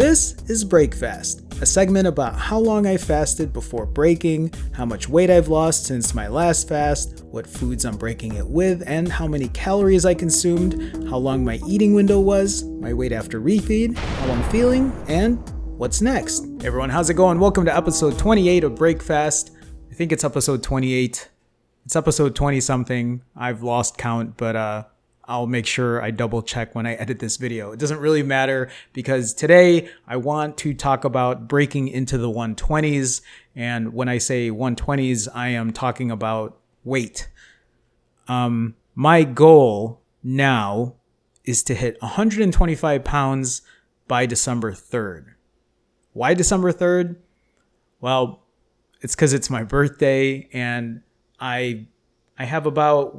This is Breakfast, a segment about how long I fasted before breaking, how much weight I've lost since my last fast, what foods I'm breaking it with, and how many calories I consumed, how long my eating window was, my weight after refeed, how I'm feeling, and what's next. Hey everyone, how's it going? Welcome to episode 28 of Breakfast. I think it's episode 28. It's episode 20 something. I've lost count, but I'll make sure I double check when I edit this video. It doesn't really matter because today I want to talk about breaking into the 120s. And when I say 120s, I am talking about weight. My goal now is to hit 125 pounds by December 3rd. Why December 3rd? Well, it's because it's my birthday and I have about,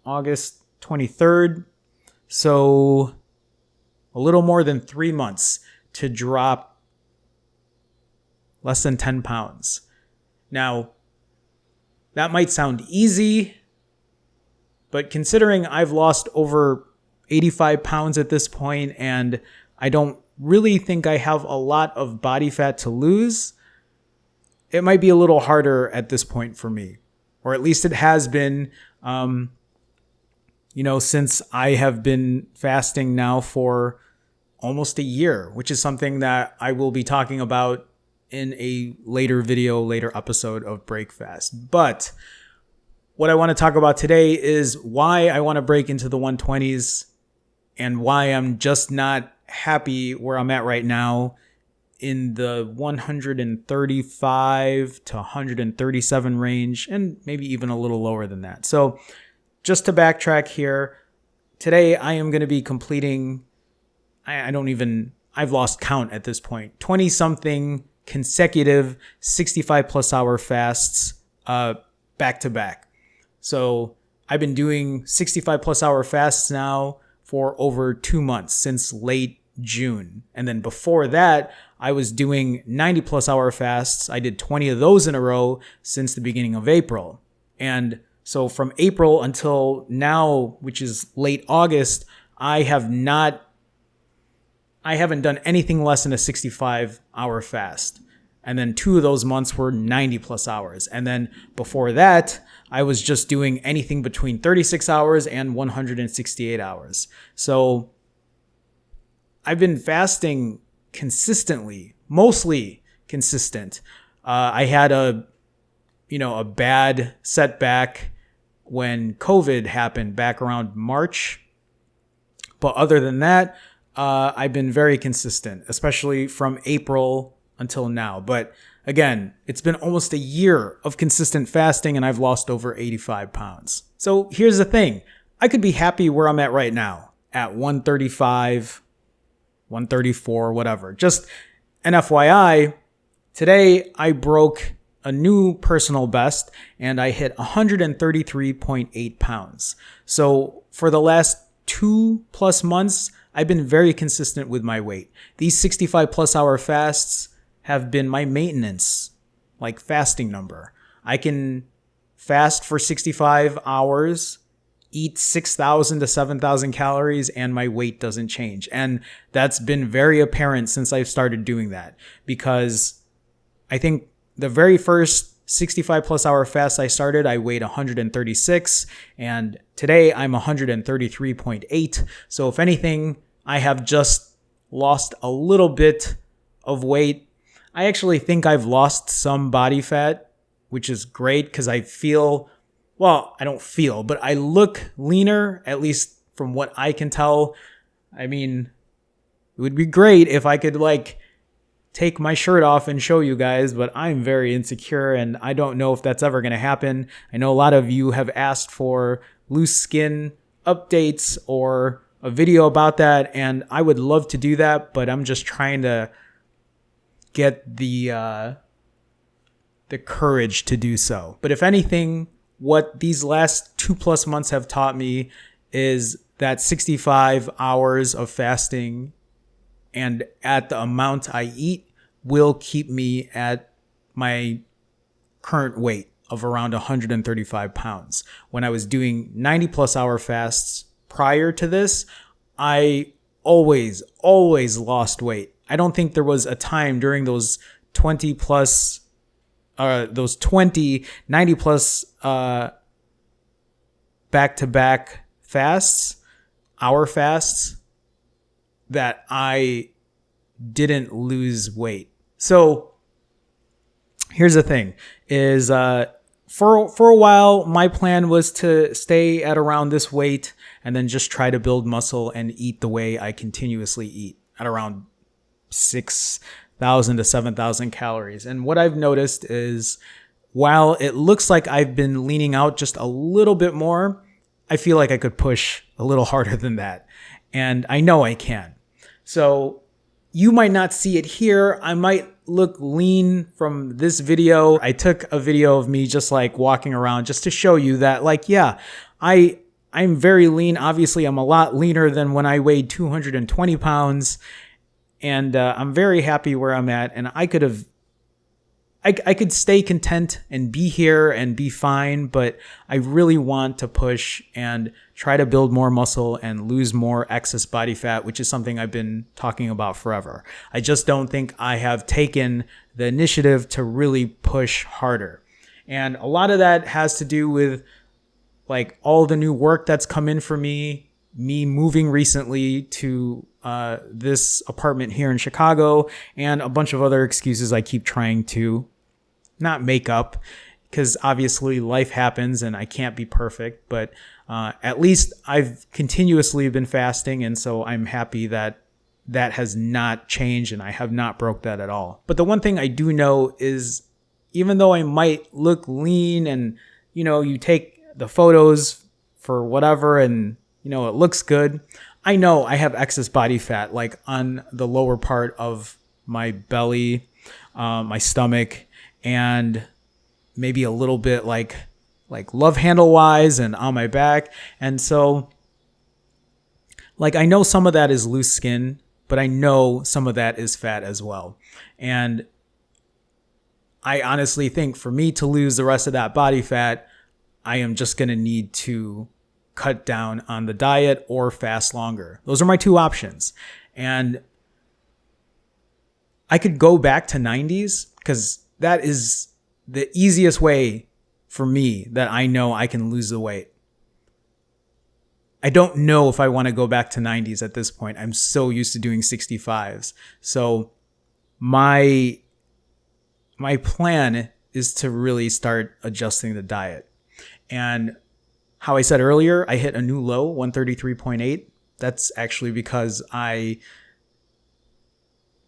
August 23rd. So a little more than 3 months to drop less than 10 pounds. Now, that might sound easy, but considering I've lost over 85 pounds at this point and I don't really think I have a lot of body fat to lose, it might be a little harder at this point for me. Or at least it has been, since I have been fasting now for almost a year, which is something that I will be talking about in a later episode of Breakfast. But what I want to talk about today is why I want to break into the 120s and why I'm just not happy where I'm at right now in the 135 to 137 range, and maybe even a little lower than that. So just to backtrack here, today I am going to be completing, I've lost count at this point, 20 something consecutive 65 plus hour fasts back to back. So I've been doing 65 plus hour fasts now for over 2 months since late June. And then before that, I was doing 90 plus hour fasts. I did 20 of those in a row since the beginning of April. And so from April until now, which is late August, I haven't done anything less than a 65 hour fast. And then 2 of those months were 90 plus hours. And then before that, I was just doing anything between 36 hours and 168 hours. So I've been fasting consistently, mostly consistent. I had a bad setback when COVID happened back around March. But other than that, I've been very consistent, especially from April until now. But again, it's been almost a year of consistent fasting and I've lost over 85 pounds. So here's the thing. I could be happy where I'm at right now at 135, 134, whatever. Just an FYI, today I broke a new personal best and I hit 133.8 pounds. So for the last 2+ months, I've been very consistent with my weight. These 65 plus hour fasts have been my maintenance, like fasting number. I can fast for 65 hours, eat 6,000 to 7,000 calories, and my weight doesn't change. And that's been very apparent since I've started doing that, because I think the very first 65 plus hour fast I started, I weighed 136, and today I'm 133.8. So if anything, I have just lost a little bit of weight. I actually think I've lost some body fat, which is great because I look leaner, at least from what I can tell. I mean, it would be great if I could take my shirt off and show you guys, but I'm very insecure and I don't know if that's ever going to happen. I know a lot of you have asked for loose skin updates or a video about that, and I would love to do that, but I'm just trying to get the courage to do so. But if anything, what these last 2+ months have taught me is that 65 hours of fasting and at the amount I eat will keep me at my current weight of around 135 pounds. When I was doing 90 plus hour fasts prior to this, I always lost weight. I don't think there was a time during those 20 plus, those 20, 90 plus back-to-back fasts, hour fasts, that I didn't lose weight. So here's the thing is, for a while, my plan was to stay at around this weight and then just try to build muscle and eat the way I continuously eat at around 6,000 to 7,000 calories. And what I've noticed is, while it looks like I've been leaning out just a little bit more, I feel like I could push a little harder than that. And I know I can. So you might not see it here. I might look lean from this video. I took a video of me just like walking around just to show you that, like, yeah, I'm very lean. Obviously, I'm a lot leaner than when I weighed 220 pounds. And I'm very happy where I'm at. And I could stay content and be here and be fine, but I really want to push and try to build more muscle and lose more excess body fat, which is something I've been talking about forever. I just don't think I have taken the initiative to really push harder. And a lot of that has to do with like all the new work that's come in for me moving recently to this apartment here in Chicago, and a bunch of other excuses I keep trying to not make up, because obviously life happens and I can't be perfect, but at least I've continuously been fasting. And so I'm happy that that has not changed and I have not broke that at all. But the one thing I do know is, even though I might look lean and, you know, you take the photos for whatever and, you know, it looks good, I know I have excess body fat, like on the lower part of my belly, my stomach, and maybe a little bit like love handle wise and on my back. And so, like, I know some of that is loose skin, but I know some of that is fat as well. And I honestly think for me to lose the rest of that body fat, I am just going to need to cut down on the diet or fast longer. Those are my two options. And I could go back to 90s, because that is the easiest way for me that I know I can lose the weight. I don't know if I want to go back to 90s at this point. I'm so used to doing 65s. So my plan is to really start adjusting the diet. And how I said earlier, I hit a new low, 133.8. That's actually because I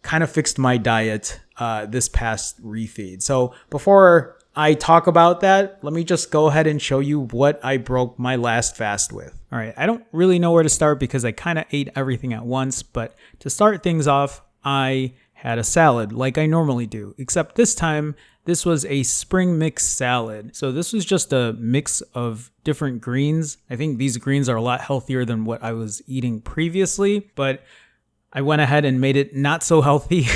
kind of fixed my diet this past refeed. So before I talk about that, let me just go ahead and show you what I broke my last fast with. All right, I don't really know where to start because I kind of ate everything at once, but to start things off, I had a salad like I normally do, except this time this was a spring mix salad. So this was just a mix of different greens. I think these greens are a lot healthier than what I was eating previously, but I went ahead and made it not so healthy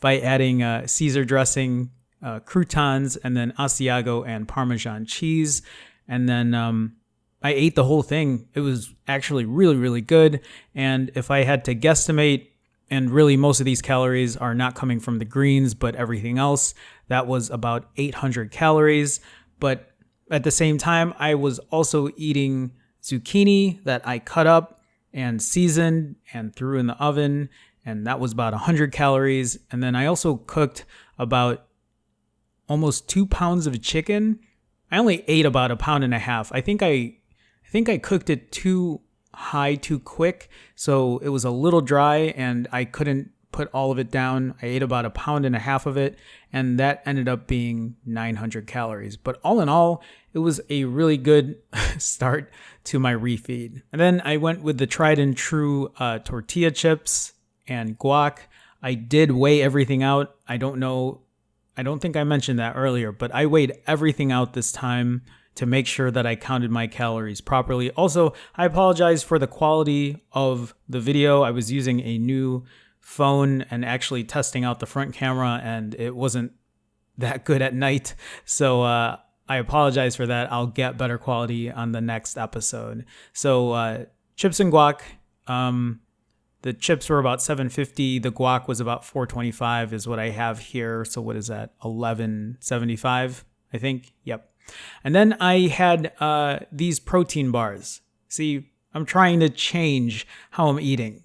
by adding Caesar dressing, croutons, and then Asiago and Parmesan cheese. And then I ate the whole thing. It was actually really, really good. And if I had to guesstimate, and really most of these calories are not coming from the greens, but everything else, that was about 800 calories. But at the same time, I was also eating zucchini that I cut up and seasoned and threw in the oven, and that was about 100 calories. And then I also cooked about almost 2 pounds of chicken. I only ate about 1.5 pounds. I think I cooked it too high too quick, so it was a little dry and I couldn't put all of it down. I ate about 1.5 pounds of it, and that ended up being 900 calories. But all in all, it was a really good start to my refeed. And then I went with the tried and true tortilla chips and guac. I did weigh everything out. I don't think I mentioned that earlier, but I weighed everything out this time to make sure that I counted my calories properly. Also, I apologize for the quality of the video. I was using a new phone and actually testing out the front camera, and it wasn't that good at night. So I apologize for that. I'll get better quality on the next episode. So chips and guac. The The chips were about $7.50. The guac was about $4.25 is what I have here. So what is that? $11.75, I think. Yep. And then I had these protein bars. See, I'm trying to change how I'm eating.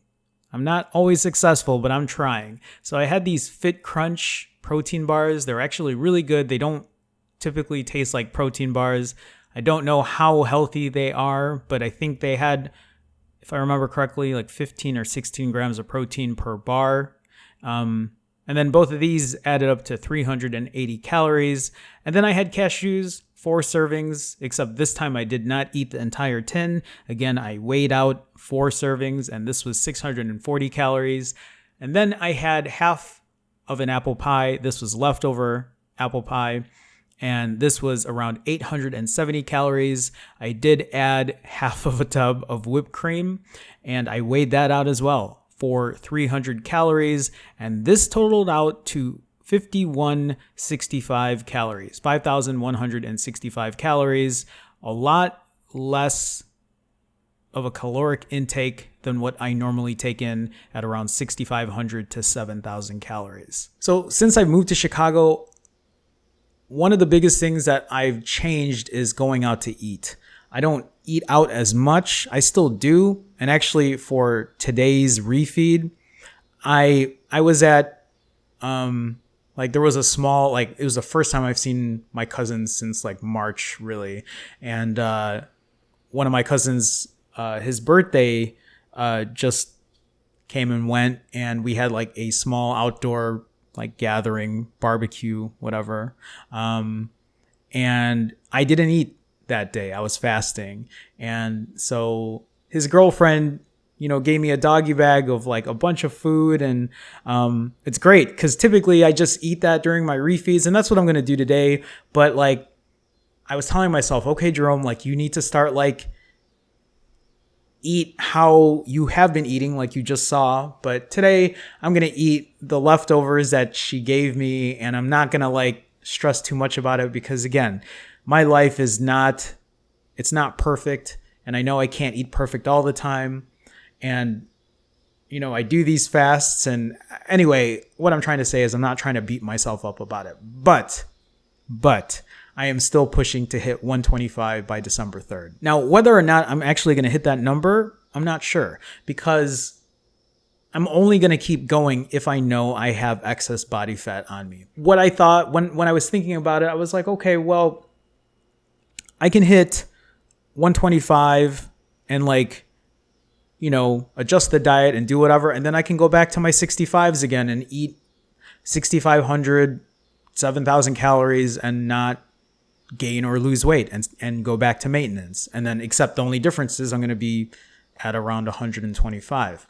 I'm not always successful, but I'm trying. So I had these Fit Crunch protein bars. They're actually really good. They don't typically taste like protein bars. I don't know how healthy they are, but I think they had, if I remember correctly, like 15 or 16 grams of protein per bar. And then both of these added up to 380 calories. And then I had cashews, 4 servings, except this time I did not eat the entire tin. Again, I weighed out 4 servings, and this was 640 calories. And then I had half of an apple pie. This was leftover apple pie, and this was around 870 calories. I did add half of a tub of whipped cream, and I weighed that out as well for 300 calories, and this totaled out to 5,165 calories, 5,165 calories, a lot less of a caloric intake than what I normally take in at around 6,500 to 7,000 calories. So since I've moved to Chicago, one of the biggest things that I've changed is going out to eat. I don't eat out as much. I still do. And actually for today's refeed, I was at, there was a small, it was the first time I've seen my cousins since March really. And, one of my cousins, his birthday, just came and went, and we had a small outdoor gathering, barbecue, whatever. And I didn't eat that day. I was fasting. And so his girlfriend, gave me a doggy bag of a bunch of food. And it's great because typically I just eat that during my refeeds, and that's what I'm going to do today. But I was telling myself, okay, Jerome, you need to start eat how you have been eating, like you just saw. But today I'm going to eat the leftovers that she gave me, and I'm not going to stress too much about it because, again, my life is it's not perfect, and I know I can't eat perfect all the time. And, I do these fasts. And anyway, what I'm trying to say is I'm not trying to beat myself up about it, but I am still pushing to hit 125 by December 3rd. Now, whether or not I'm actually going to hit that number, I'm not sure, because I'm only going to keep going if I know I have excess body fat on me. What I thought when I was thinking about it, I was like, okay, well, I can hit 125 and adjust the diet and do whatever. And then I can go back to my 65s again and eat 6,500, 7,000 calories and not gain or lose weight and go back to maintenance. And then, except the only difference is I'm going to be at around 125.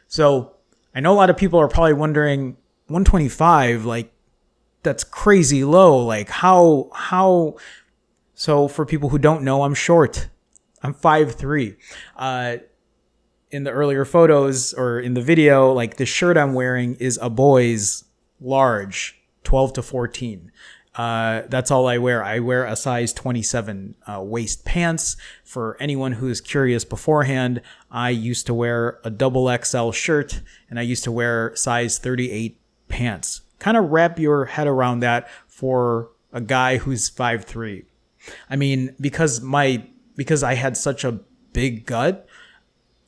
So I know a lot of people are probably wondering, 125, that's crazy low. How? So for people who don't know, I'm short. I'm 5'3". In the earlier photos or in the video, the shirt I'm wearing is a boy's large, 12 to 14. That's all I wear. I wear a size 27 waist pants. For anyone who is curious beforehand, I used to wear a double XL shirt, and I used to wear size 38 pants. Kind of wrap your head around that for a guy who's 5'3". I mean, because I had such a big gut,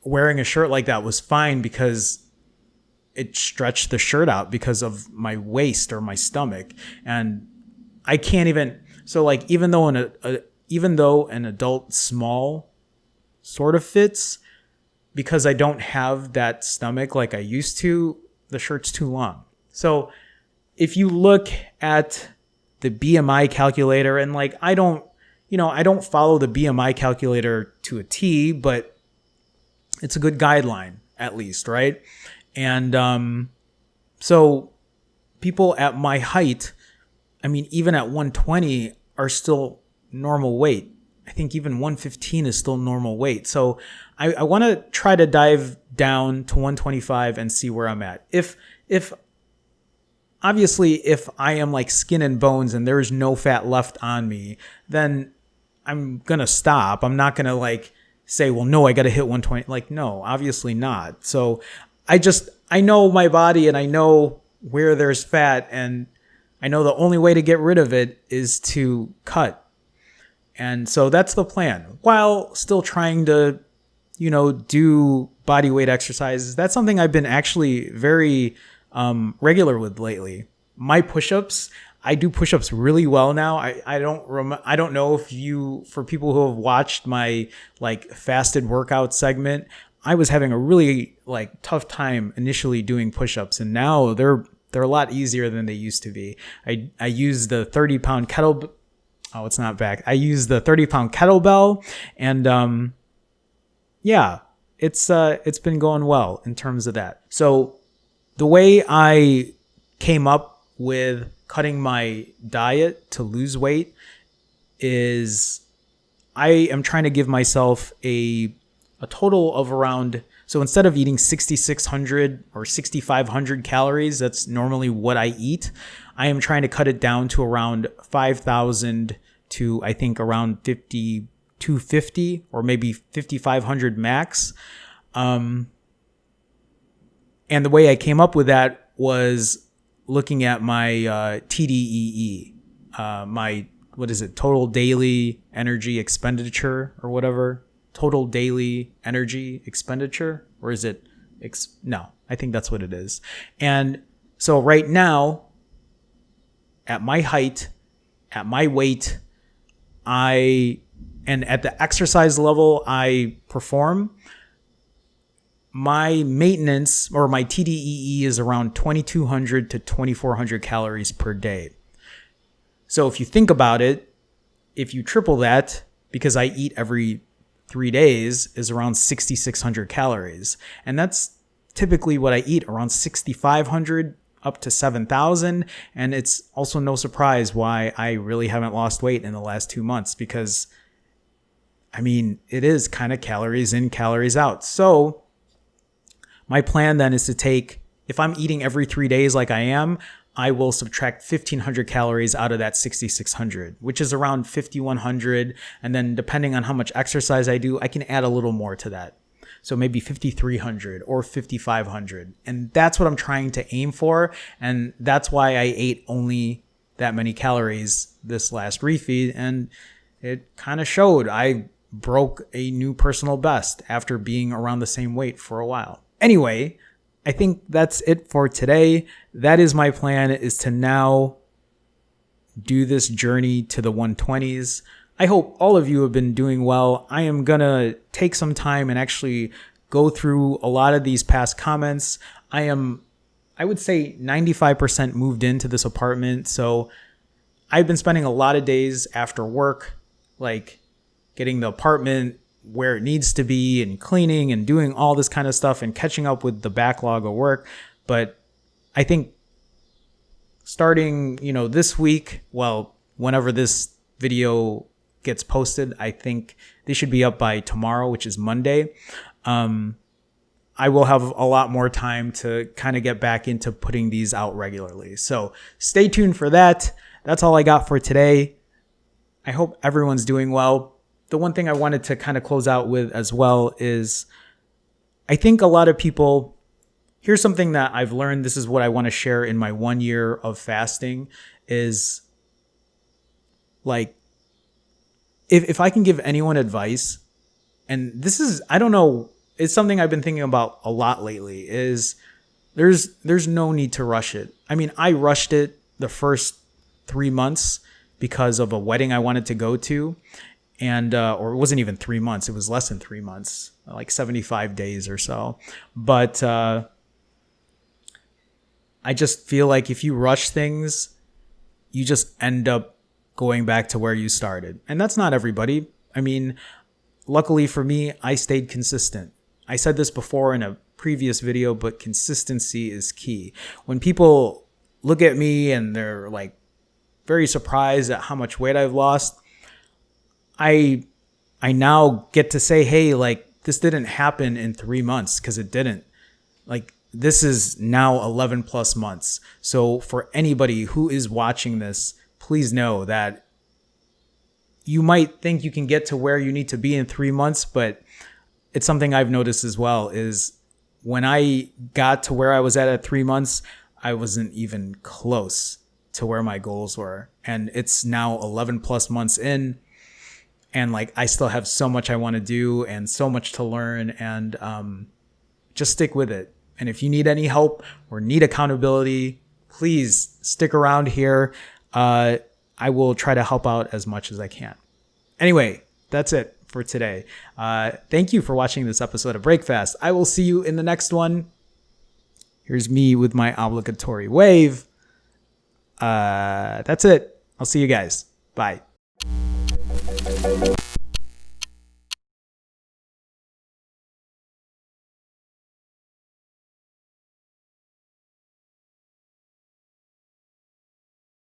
wearing a shirt like that was fine because it stretched the shirt out because of my waist or my stomach. And I can't even, so even though an adult small sort of fits, because I don't have that stomach like I used to, the shirt's too long. So if you look at the BMI calculator, and I don't follow the BMI calculator to a T, but it's a good guideline at least, right? And so people at my height, I mean, even at 120 are still normal weight. I think even 115 is still normal weight. So I want to try to dive down to 125 and see where I'm at. If obviously if I am skin and bones and there's no fat left on me, then I'm going to stop. I'm not going to say, well, no, I got to hit 120. No, obviously not. So I know my body and I know where there's fat, and I know the only way to get rid of it is to cut. And so that's the plan, while still trying to, do body weight exercises. That's something I've been actually very regular with lately. My push-ups, I do push-ups really well now. I don't know if for people who have watched my fasted workout segment, I was having a really tough time initially doing push-ups, and now they're a lot easier than they used to be. I use the 30-pound kettlebell. Oh, it's not back. I use the 30-pound kettlebell, and it's been going well in terms of that. So the way I came up with cutting my diet to lose weight is I am trying to give myself a total of around, so instead of eating 6,600 or 6,500 calories, that's normally what I eat, I am trying to cut it down to around 5,000 to I think around 5,250 or maybe 5,500 max. And the way I came up with that was looking at my TDEE, my, total daily energy expenditure or whatever. Total daily energy expenditure, or is it? No, I think that's what it is. And so right now, at my height, at my weight, and at the exercise level I perform, my maintenance or my TDEE is around 2,200 to 2,400 calories per day. So if you think about it, if you triple that, because I eat every 3 days, is around 6,600 calories. And that's typically what I eat, around 6,500 up to 7,000. And it's also no surprise why I really haven't lost weight in the last 2 months, because it is kind of calories in, calories out. So my plan then is to take, if I'm eating every 3 days like I am, I will subtract 1,500 calories out of that 6,600, which is around 5,100. And then depending on how much exercise I do, I can add a little more to that. So maybe 5,300 or 5,500. And that's what I'm trying to aim for. And that's why I ate only that many calories this last refeed. And it kind of showed. I broke a new personal best after being around the same weight for a while. Anyway, I think that's it for today. That is my plan, is to now do this journey to the 120s. I hope all of you have been doing well. I am going to take some time and actually go through a lot of these past comments. I would say 95% moved into this apartment. So I've been spending a lot of days after work, getting the apartment where it needs to be and cleaning and doing all this kind of stuff and catching up with the backlog of work. But I think starting, this week, whenever this video gets posted, I think they should be up by tomorrow, which is Monday. I will have a lot more time to kind of get back into putting these out regularly. So stay tuned for that. That's all I got for today. I hope everyone's doing well. The one thing I wanted to kind of close out with as well is, I think a lot of people, here's something that I've learned. This is what I want to share in my 1 year of fasting is if I can give anyone advice, and this is, I don't know, it's something I've been thinking about a lot lately, is there's no need to rush it. I rushed it the first 3 months because of a wedding I wanted to go to. And, or it wasn't even 3 months. It was less than 3 months, 75 days or so. But, I just feel like if you rush things, you just end up going back to where you started. And that's not everybody. Luckily for me, I stayed consistent. I said this before in a previous video, but consistency is key. When people look at me and they're very surprised at how much weight I've lost, I now get to say, hey, this didn't happen in 3 months, because it didn't. This is now 11 plus months. So for anybody who is watching this, please know that you might think you can get to where you need to be in 3 months, but it's something I've noticed as well, is when I got to where I was at 3 months, I wasn't even close to where my goals were. And it's now 11 plus months in. And like, I still have so much I want to do and so much to learn, and just stick with it. And if you need any help or need accountability, please stick around here. I will try to help out as much as I can. Anyway, that's it for today. Thank you for watching this episode of Breakfast. I will see you in the next one. Here's me with my obligatory wave. That's it. I'll see you guys. Bye.